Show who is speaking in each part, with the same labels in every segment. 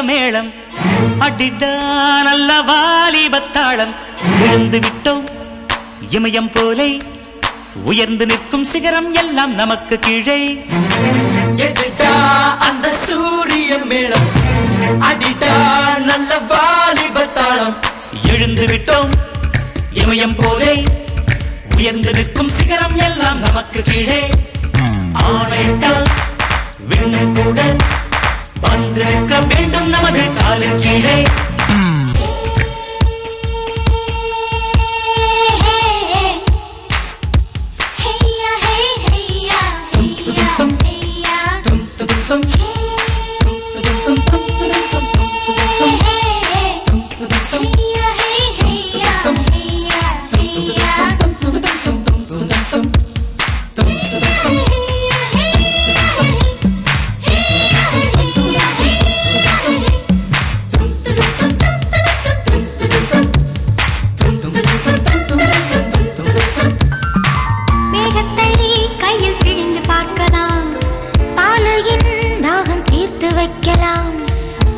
Speaker 1: மேளம் அடிடா நல்ல வாலிபத்தாளம் விழுந்து விட்டோம் இமயம் போலே உயர்ந்து நிற்கும் சிகரம் எல்லாம் நமக்கு கீழே
Speaker 2: எதிடா அந்த சூரிய மேளம் அடிடா நல்ல வாலிபத்தாளம்
Speaker 1: எழுந்து விட்டோம் இமயம் போலே உயர்ந்து நிற்கும் சிகரம் எல்லாம் நமக்கு கீழே ஆணையிட்டால் விண்ணும் கூட வந்து நிற்க வேண்டும் நமது காலின் கீழே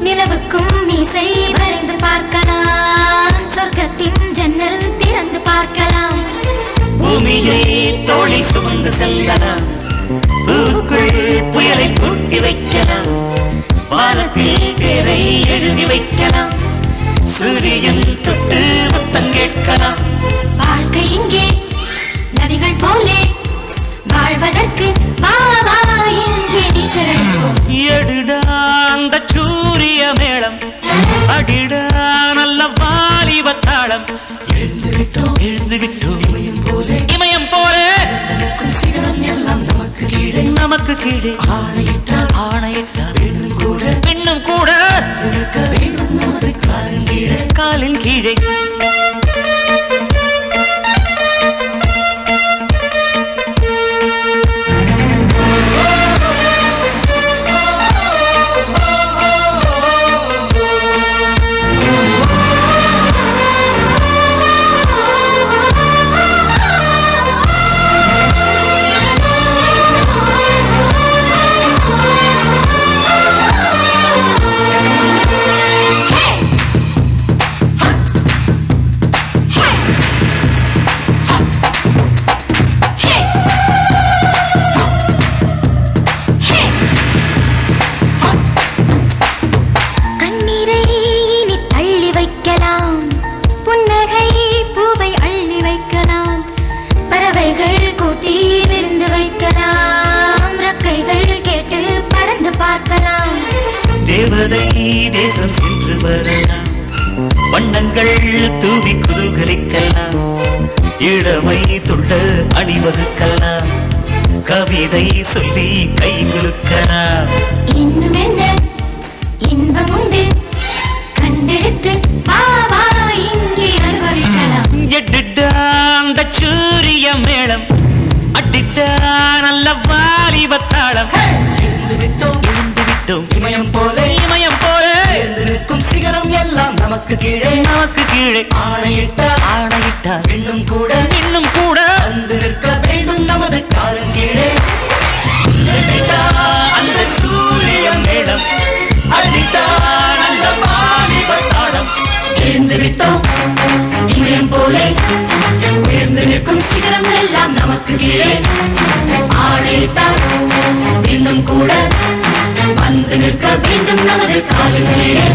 Speaker 3: நிலவுக்கும் மீசை வரைந்து பார்க்கலாம் சொர்க்கத்தின் ஜன்னல் திறந்து பார்க்கலாம்
Speaker 1: பூமியை தோளை சுமந்து செல்லலாம் பூக்குள் புயலை கூட்டி வைக்கலாம் வானத்தில் பேரை எழுதி வைக்கலாம் சூரியன் தொட்டு முத்தம் கேட்கலாம்
Speaker 3: வாழ்க்கை இங்கே நதிகள் போலே வாழ்வதற்கு பாவா இங்கே நீச்சலடிப்போம்
Speaker 1: எடுடா அந்த சூரிய மேளம் அடிடா நல்ல வாலிபத்தாளம்
Speaker 2: எழுந்து விட்டோம்
Speaker 1: இமயம் போலே
Speaker 2: சிகரம் எல்லாம் நமக்கு கீழே
Speaker 1: ஆணையிட்டால்
Speaker 2: வேணும்
Speaker 1: இன்னும் கூட
Speaker 2: நிற்க வேண்டும் நமது
Speaker 1: காலின் கீழே தேவதை தேசம் சென்று வரலாம் வண்ணங்கள் தூவி குதூகலிக்கலாம் இளமை துள்ள அணிவகுக்கலாம் கவிதை சொல்லி கை குலுக்கலாம்
Speaker 3: இன்னும் என்ன இன்பம் உண்டு கண்டெடுத்து பாவா இங்கே அனுபவிக்கலாம்
Speaker 1: எட்டுடா அந்த சூரிய மேளம் அடிட்டா நல்ல வாலிபத்தாளம்
Speaker 2: எழுந்து விட்டோம் இமயம் போலே நிற்கும் சிகரம் எல்லாம் நமக்கு கீழே
Speaker 1: ஆணையிட்டால்
Speaker 2: இன்னும் கூட
Speaker 1: வந்து
Speaker 2: நிற்க வேண்டும் நமது காலின் கீழே
Speaker 1: அந்த சூரிய மேளம்
Speaker 2: அடிடா நல்ல வாலிபத்தாளம்
Speaker 3: எழுந்து விட்டோம் இமயம் போலே உயர்ந்து நிற்கும் சிகரம் எல்லாம் நமக்கு கீழே ஆணையிட்டால் இன்னும் கூட வந்து நிற்க வேண்டும் நமது காலின் கீழே